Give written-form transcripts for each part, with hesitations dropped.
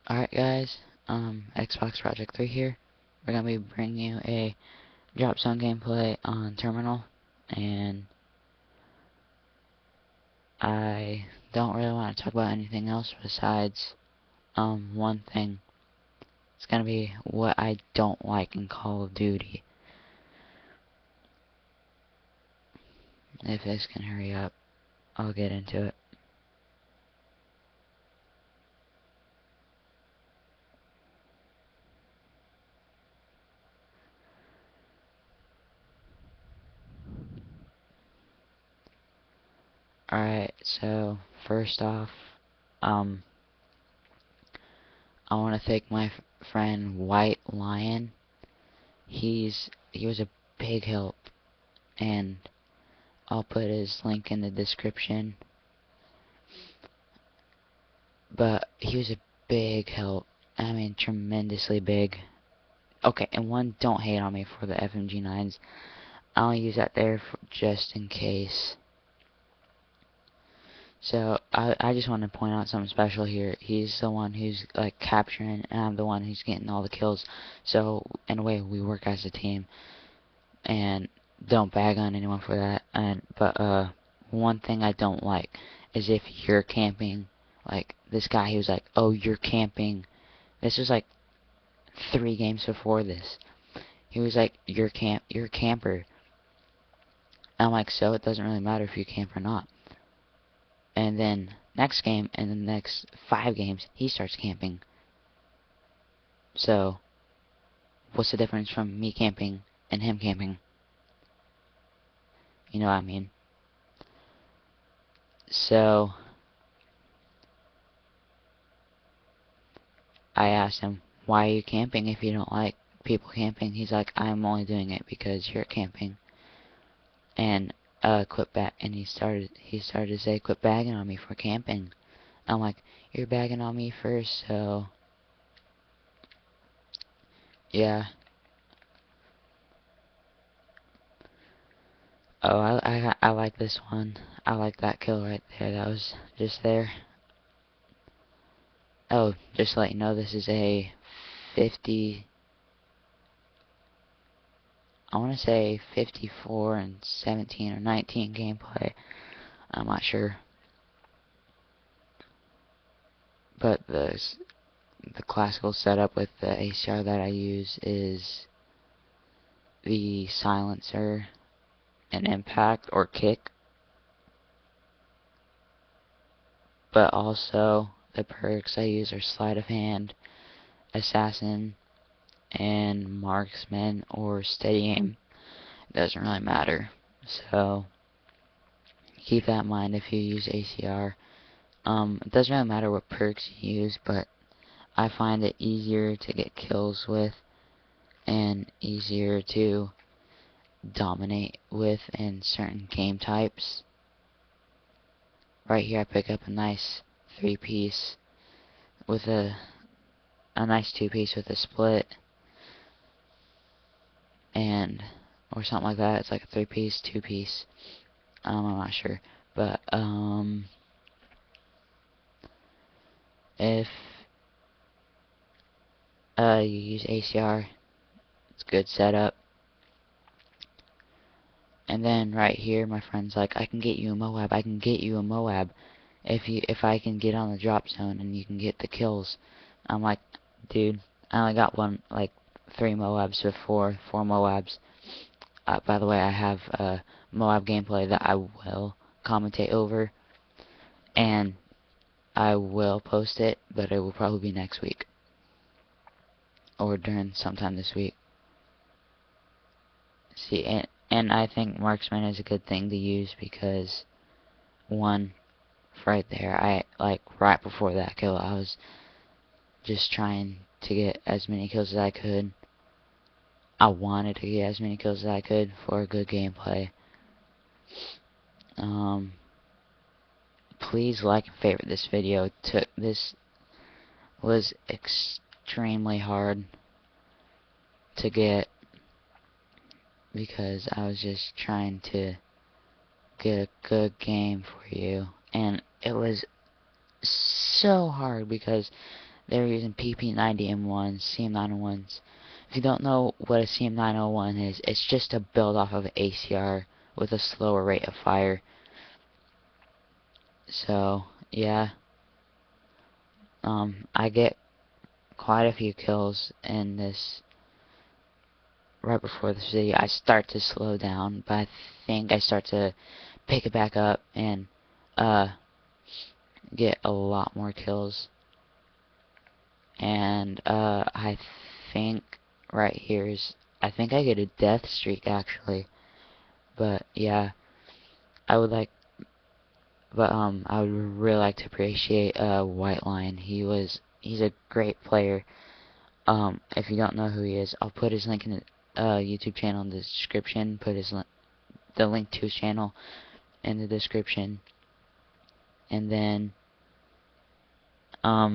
Alright guys, Xbox Project 3 here. We're gonna be bringing you a drop zone gameplay on Terminal, and I don't really want to talk about anything else besides, one thing. It's gonna be what I don't like in Call of Duty. If this can hurry up, I'll get into it. Alright, so first off, I want to thank my friend White Lion. He was a big help, and I'll put his link in the description. But he was a big help. I mean, tremendously big. Okay, and one, don't hate on me for the FMG9s. I'll use that there for just in case. So, I just want to point out something special here. He's the one who's, like, capturing, and I'm the one who's getting all the kills. So, in a way, we work as a team. And don't bag on anyone for that. But one thing I don't like is if you're camping. Like, this guy, he was like, oh, you're camping. This was, like, 3 games before this. He was like, you're a camper. I'm like, so it doesn't really matter if you camp or not. And then next game and the next 5 games he starts camping. So what's the difference from me camping and him camping? You know what I mean? So I asked him, why are you camping if you don't like people camping? He's like, I'm only doing it because you're camping. And quit back, and he started to say, quit bagging on me for camping. I'm like, you're bagging on me first, so yeah. Oh, I like this one. I like that kill right there. That was just there. Oh, just to let you know, this is a 50. I want to say 54 and 17 or 19 gameplay. I'm not sure. But the classical setup with the ACR that I use is the silencer, an impact or kick, but also the perks I use are sleight of hand, assassin, and marksman or steady aim. It doesn't really matter. So keep that in mind if you use ACR. It doesn't really matter what perks you use, but I find it easier to get kills with and easier to dominate with in certain game types. Right here I pick up a nice 3-piece with a nice 2-piece with a split, and or something like that. It's like a 3-piece, 2-piece. I'm not sure, but if you use ACR, it's a good setup. And then right here, my friend's like, I can get you a Moab. I can get you a Moab if I can get on the drop zone and you can get the kills. I'm like, dude, I only got like 3 Moabs before, 4 Moabs. By the way, I have a Moab gameplay that I will commentate over, and I will post it, but it will probably be next week or during sometime this week. See, and I think marksman is a good thing to use because, one, right there, like right before that kill, I was just trying to get as many kills as I could. I wanted to get as many kills as I could for a good gameplay. Please like and favorite this video. This was extremely hard to get because I was just trying to get a good game for you, and it was so hard because they were using PP90M1s, CM901s. If you don't know what a CM901 is, it's just a build off of ACR with a slower rate of fire. So, yeah. I get quite a few kills in this. Right before this video, I start to slow down, but I think I start to pick it back up and get a lot more kills. And I think right here is, I think I get a death streak actually. But yeah, I would like, but I would really like to appreciate White Lion. He's a great player. If you don't know who he is, I'll put his link in the YouTube channel in the description. Put the link to his channel in the description. And then how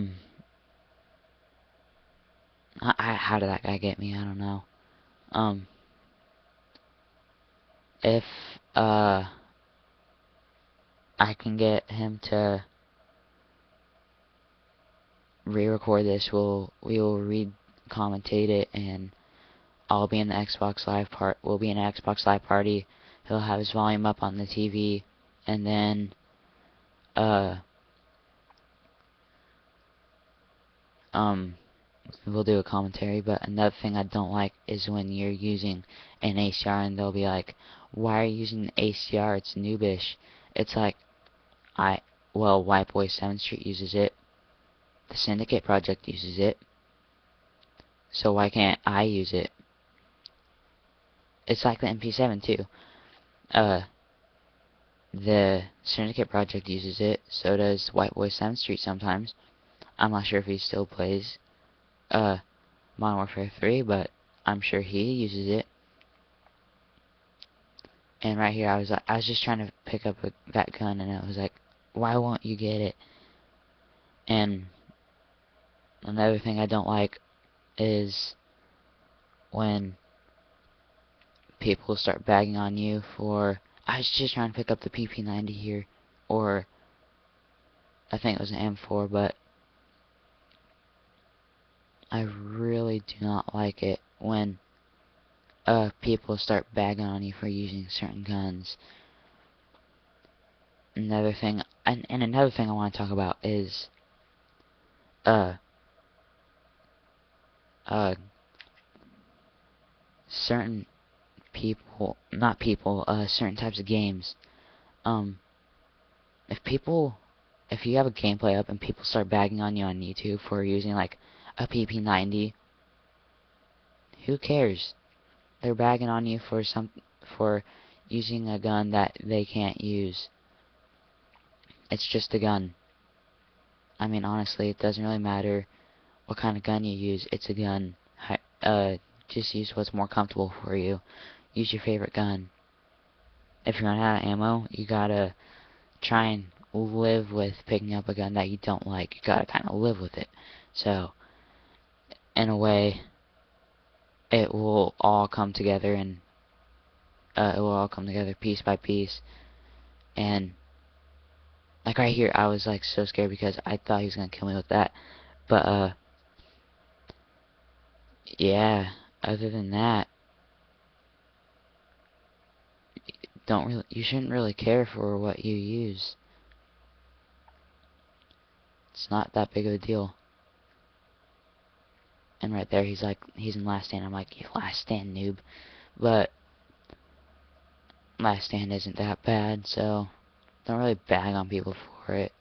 did that guy get me? I don't know. If I can get him to re-record this, we will commentate it, and I'll be in the Xbox Live we'll be in an Xbox Live party. He'll have his volume up on the TV, and then we'll do a commentary. But another thing I don't like is when you're using an ACR and they'll be like, why are you using the ACR? It's noobish. It's like, well, White Boy 7th Street uses it. The Syndicate Project uses it. So why can't I use it? It's like the MP7 too. The Syndicate Project uses it. So does White Boy 7th Street sometimes. I'm not sure if he still plays Modern Warfare 3, but I'm sure he uses it. And right here, I was just trying to pick up that gun, and it was like, why won't you get it? And another thing I don't like is when people start bagging on you for, I was just trying to pick up the PP90 here, or I think it was an M4, but I really do not like it when people start bagging on you for using certain guns. Another thing, and another thing I want to talk about is certain people, not people, certain types of games. If you have a gameplay up and people start bagging on you on YouTube for using like a PP90, who cares? They're bagging on you for using a gun that they can't use. It's just a gun. I mean, honestly, it doesn't really matter what kind of gun you use. It's a gun. Just use what's more comfortable for you. Use your favorite gun. If you're running out of ammo, you gotta try and live with picking up a gun that you don't like. You gotta kind of live with it. So, in a way, it will all come together, and it will all come together piece by piece. And like right here, I was like so scared because I thought he was gonna kill me with that. But yeah. Other than that, you shouldn't really care for what you use. It's not that big of a deal. And right there, he's like, he's in last stand. I'm like, you last stand, noob. But last stand isn't that bad, so don't really bag on people for it.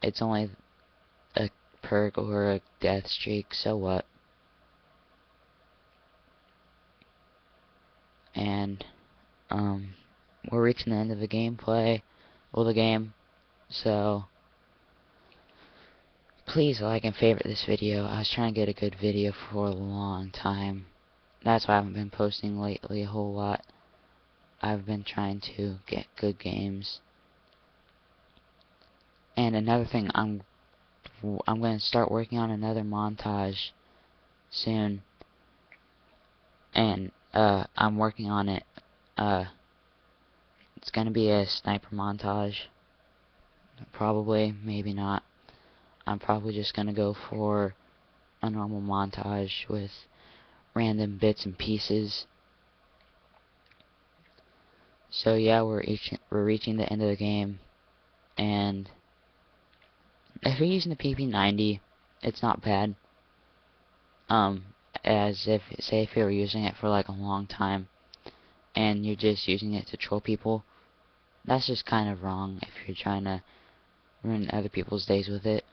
It's only a perk or a death streak, so what? And we're reaching the end of the gameplay, well, the game. So please like and favorite this video. I was trying to get a good video for a long time. That's why I haven't been posting lately a whole lot. I've been trying to get good games. And another thing, I'm going to start working on another montage soon. And I'm working on it. It's going to be a sniper montage. Probably, maybe not. I'm probably just gonna go for a normal montage with random bits and pieces. So yeah, we're reaching the end of the game, and if you're using the PP90, it's not bad. As if, say, if you were using it for like a long time, and you're just using it to troll people, that's just kind of wrong if you're trying to ruin other people's days with it.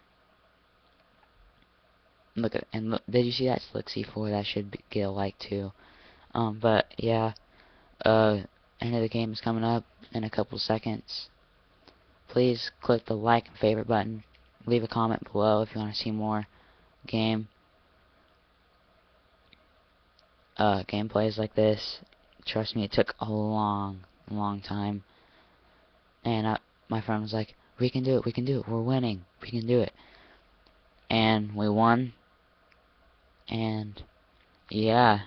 Look, did you see that Slick C4? That should get a like too. But yeah, end of the game is coming up in a couple seconds. Please click the like and favorite button. Leave a comment below if you want to see more game gameplays like this. Trust me, it took a long time. And my friend was like, "We can do it. We can do it. We're winning. We can do it." And we won. And yeah,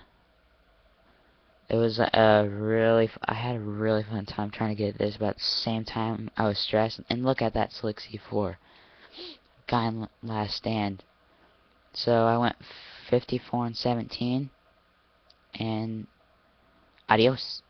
it was I had a really fun time trying to get this, but at the same time I was stressed. And look at that Slick C4 guy in last stand. So I went 54 and 17, and adios.